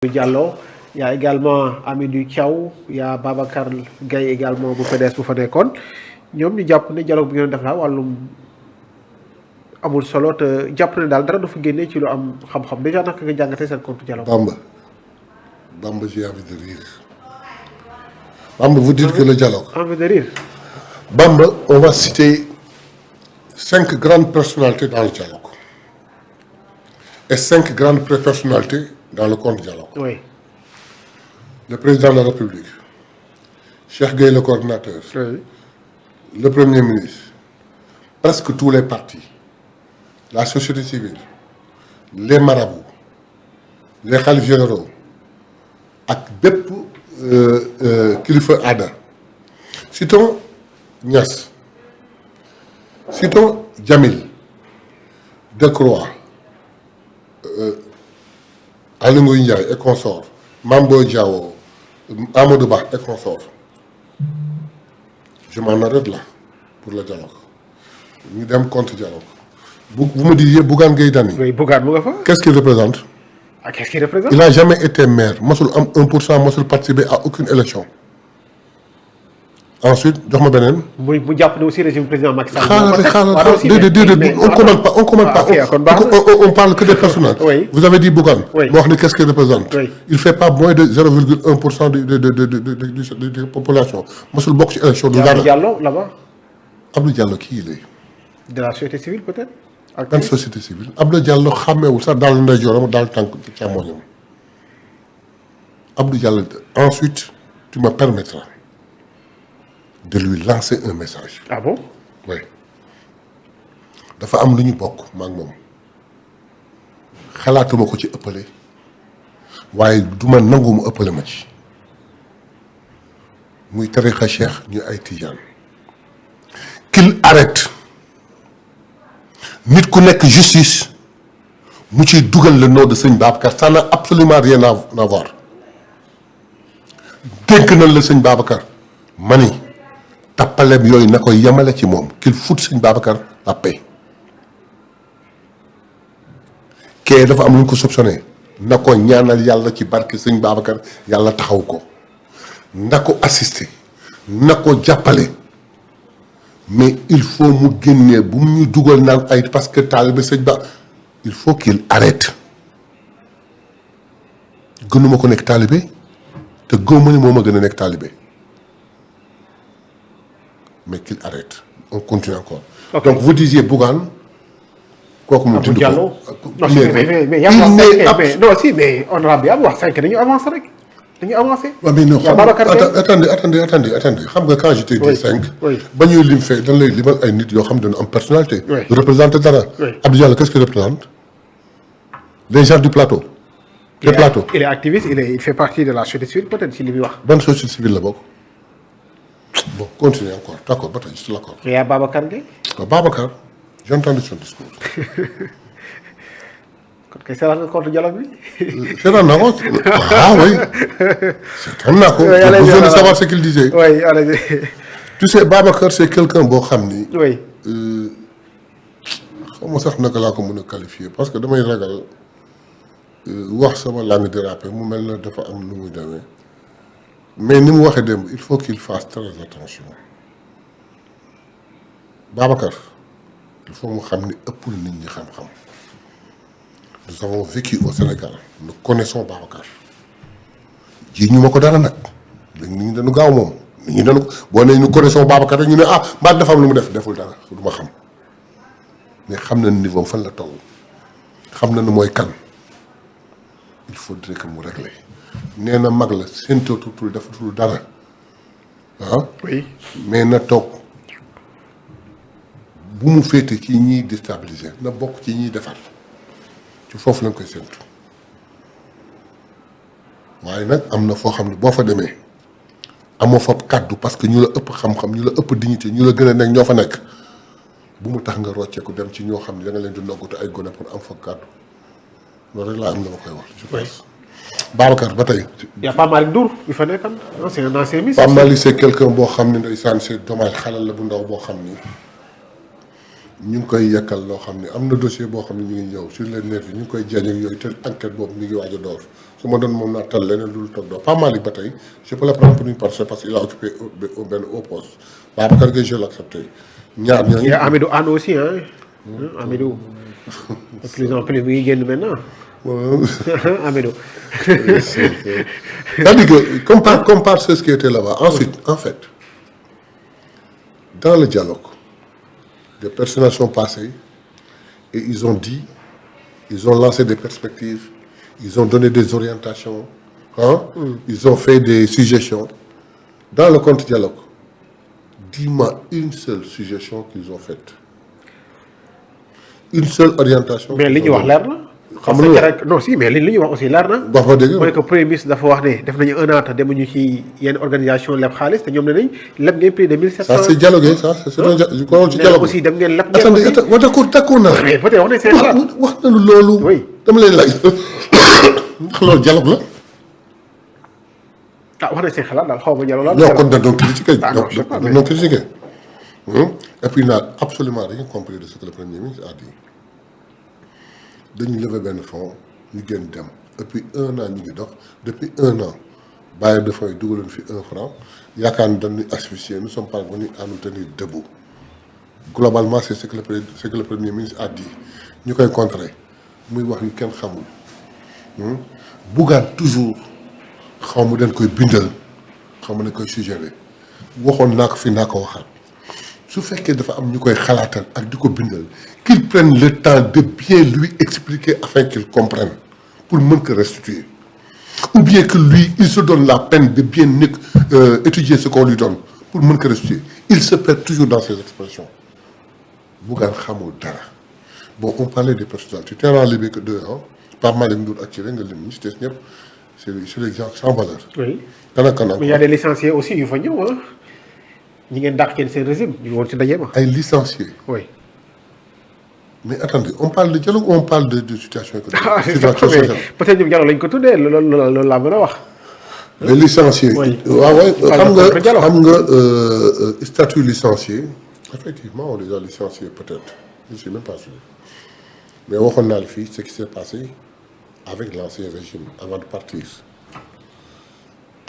Diallo, il y a également Amidou Thiaw, il y a Babacar Gaye également bu PDS bu fa nekkoon ñoom ñu jàpp ne dialogue bi ngeen def la wàllum amul solo te jàpp ne daal dara du fa génnee ci lu am xam-xam déjà naka nga jàngatee seen compte dialogue. Bamba, j'ai envie de rire. Bamba, vous dites que le dialogue. Envie de rire. Bamba, on va citer 5 grandes personnalités dans le dialogue. Et 5 grandes personnalités dans le compte dialogue. Oui. Le président de la République, Cheikh Gueye le coordinateur, Oui. le Premier ministre, presque tous les partis, la société civile, les marabouts, les khalifes généraux, ak bépp kilifa aada. Citons Niass, citons Djamil, Decroix, Aly Ngouille Ndiaye et consorts, Mambo Diao, Amadou Ba et consorts. Je m'en arrête là pour le dialogue. Nous sommes contre le dialogue. Vous me disiez Bougane Gueye Dany. Oui, Bougane mu nga fa. Qu'est-ce qu'il représente? Ah, qu'est-ce qu'il représente? Il n'a jamais été maire. Mosul am 1%, mosul participer à aucune élection. Ensuite, jox ma beneen. mu jàpp ne aussi régime président Macky Sall. On commente pas, on commente pas. On parle que des personnels. Oui. Vous avez dit Bougane. Oui. Moi, qu'est-ce qu'il représente? Oui. Il fait pas moins de 0,1% de la population. Mosul bokk ci élection du dara. Abdou Diallo là-bas. Abdou Diallo qui il est? De la société civile peut-être. Dans la société civile. Abdou Diallo xàmmeewul sax daal ndeyjooram daal tànk càmmoñam. Abdou Diallo ensuite tu me permettras de lui lancer un message. Ah bon? Oui. dafa am lu ñu bokk maak moom xalaatuma ko ci ëppale waaye du ma nangu mu ëppale ma ci muy tarixa cheikh ñu ay tijaan qu'il arrête nit ku nekk justice mu ciy dugal le nom de sëñ Babacar ça n'a absolument rien à voir dénk nañ la sëñ Babacar mani tappaleem yooyu na koy yemale ci moom qu'il fout sëñ Babacar la paix kee dafa am lu ñu ko soupçonné na ko ñaanal yàlla ci barke sëñ Babacar yàlla taxaw ko na ko assister na ko jàppale mais il faut mu génnee bu mu ñu dugal naan ay parce que taalibe sëñ Ba il faut qu'il arrête gënuma ko nekk taalibe te gëwma ni moo ma gën a nekk taalibe mais qu'il arrête on continue encore. Okay. Donc vous disiez Bougane kooku mu tudd Diallo. ko Non mais yaa mais non si mais honorable yaa wax 5 dañu avancé rek dañu avancé. waaw mais non xam Babacar attendez xam nga quand je t'ai dit 5. oui ba ñuy lim fee dañ lay limal ay nit yoo xam dañu am personnalité. oui représenté dara. oui Abdou Diallo qu'est-ce qu'il représente? Les gens du plateau. les plateaux. Il est activiste il fait partie de la société civile peut-être ci li muy wax. ban société civile la bokk. Bon, continuez encore. D'accord, je suis d'accord. Et à Babacar Gueye? Babacar, j'ai entendu son discours. C'est un contre dialogue, oui? C'est un accord. Ah oui. C'est un accord. J'ai besoin de savoir ce qu'il disait. Oui, allez. Tu sais, Babacar, c'est quelqu'un bon xamni. Oui. Comment ça naka la ko mëna qualifier parce que damay ragal wax sama langue dérapée mu melna dafa am nu muy démé. Mais ni mu waxee démb il faut qu'il fasse très attention Babacar il faut mu xam ni ëppul nit ñi xam-xam nous avons vécu au Sénégal nous connaissons Babacar ji ñu ma ko dara nag léegi nit ñi dañu gaaw moom nit ñi dañu boo nee ñu connaissons Babacar rek ñu ne ah mbaa dafa am lu mu def deful dara du ma xam mais xam na niveau fan la toll xam na nu mooy kan il faudrait que mu régler nee na mag la séentootul defatul dara ah. oui mais na toog bu mu féete ci ñiy déstabiliser na bokk ci ñiy defar ci foofu lañ koy séentu waaye nag am na foo xam ne boo fa demee amoo fa kàddu parce que ñu la ëpp xam-xam ñu la ëpp dignité ñu la gën a nekk ñoo fa nekk bu mu tax nga rocceeku dem ci ñoo xam ne da nga leen di noggatu ay gone pour am fa kàddu loolu rek laa am na ma koy wax. je pense Babacar ba tey. y' a pas Malick Ndour bi fa nekkan non c'est un ancien ministre. Pape Malick c'est quelqu'un boo xam ne ndeysaan c'est dommage xalal la bu ndaw boo xam ni ñu ngi koy yekkal loo xam ne am na dossier boo xam ne ñu ngi ñëw sur les nervis ñu ngi koy jañ ak yooyu te enquête boobu mi ngi waaj a door su ma doon moom naa tal leneen lu toog doo Pape Malick ba tey je peux le prendre pour une personne parce qu'il a occupé benn haut poste Babacar Gueye je l'accepté ñaar ñooñu. Il y a Amidou Anne aussi hein. Amidou de plus en plus mi ngi génn maintenant. Amidou. C'est-à-dire que compare ceux qui étaient là-bas. Ensuite, en fait, dans le dialogue, des personnages sont passés et ils ont dit, ils ont lancé des perspectives, ils ont donné des orientations, hein? Ils ont fait des suggestions. Dans le contre-dialogue, dis-moi une seule suggestion qu'ils ont faite. Une seule orientation. Mais li ñu wax leer na. xam nga non si mais li ñu wax aussi leer na. wax nga dëgg mooy que premier ministre dafa wax ne def nañu un an te demuñu ci yenn organisation leb xaalis te ñoom ne nañ leb ngeen prix de 1700. ça c'est dialogué ça c'est un ci dialogue aussi dem ngeen leb. attendez wa d'accord naa. mais peut-être wax nañ seen xalaat. wax nañu loolu. oui dama lay laaj ndax loolu dialogue la. ah wax nañ seen xalaat daal xaw ma dialogue la. non kon da doon critiqué. ah non je sais pas doon critiqué. Et puis il n'a absolument rien compris de ce que le premier ministre a dit. dañu lever benn fonds ñu génn dem depuis un an ñu ngi dox depuis un an bàyyi de fonds yi dugaloon fi 1 franc yaakaar ni dañuy asphyxier nous sommes parvenus à nous tenir debout globalement c'est ce que le premier ministre a dit ñu koy contrer muy wax yu kenn xamul Bougane toujours xaw ma dañ koy bindal xaw ma dañ koy suggérer waxoon naa ko fi naa ko waxaat su fekkee dafa am ñu koy xalaatal ak di ko bindal qu'il prenne le temps de bien lui expliquer afin qu'il comprenne pour mën ko restituer ou bien que lui il se donne la peine de bien étudier ce qu'on lui donne pour mën ko restituer il se perd toujours dans ses expressions Bougane xamul dara bon on parlait des personnalités tu n'as enlevé que 2 ans Pape Malick Ndour ak ci nga lim ñi ci des ñëpp c'est des gens sans valeur. oui kan ak kan mais il y a des licenciés aussi yu fa ñëw ah ñi ngeen dàq kenn seen régime ñu ngi woon ci ndaje ma. ay licenciés. oui. mais attendez on parle de dialogue ou on parle de situation économique. ah situation sociale peut-être ñoom dialogue lañ ko tuddee loolu laa mën a wax. les licenciés. oui waaw xam nga statut licencié effectivement on les a licenciés peut-être je suis même pas sûr mais waxoon naa la fii ce qui s'est passé avec l'ancien régime avant de partir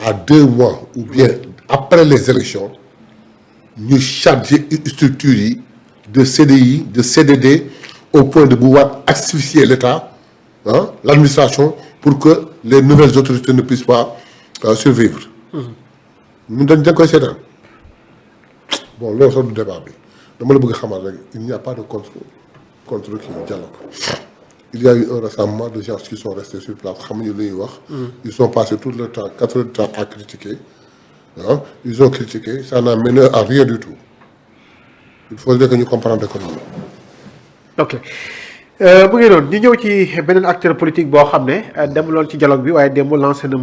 à 2 mois ou bien après les élections ñu chargé structures yi de CDI de CDD au point de pouvoir asphyxier l'État l'administration pour que les nouvelles autorités ne puissent pas survivre. ñun dañ koy seetaan bon loolu sax du débat bi dama la bëgg a xamal rek il n'y a pas de contre kii dialogue. Il y a eu un rassemblement de gens qui sont restés sur place xamuñu lu ñuy wax. Ils sont passés tout le temps 4 heures de temps à critiquer ils ont critiqué ça n'a mené à rien du tout il faudrait que ñu comprendre que noonu. ok bu ngeen doon ñu ñëw ci beneen acteur politique boo xam ne demuloon ci dialogue bi waaye démb lancé na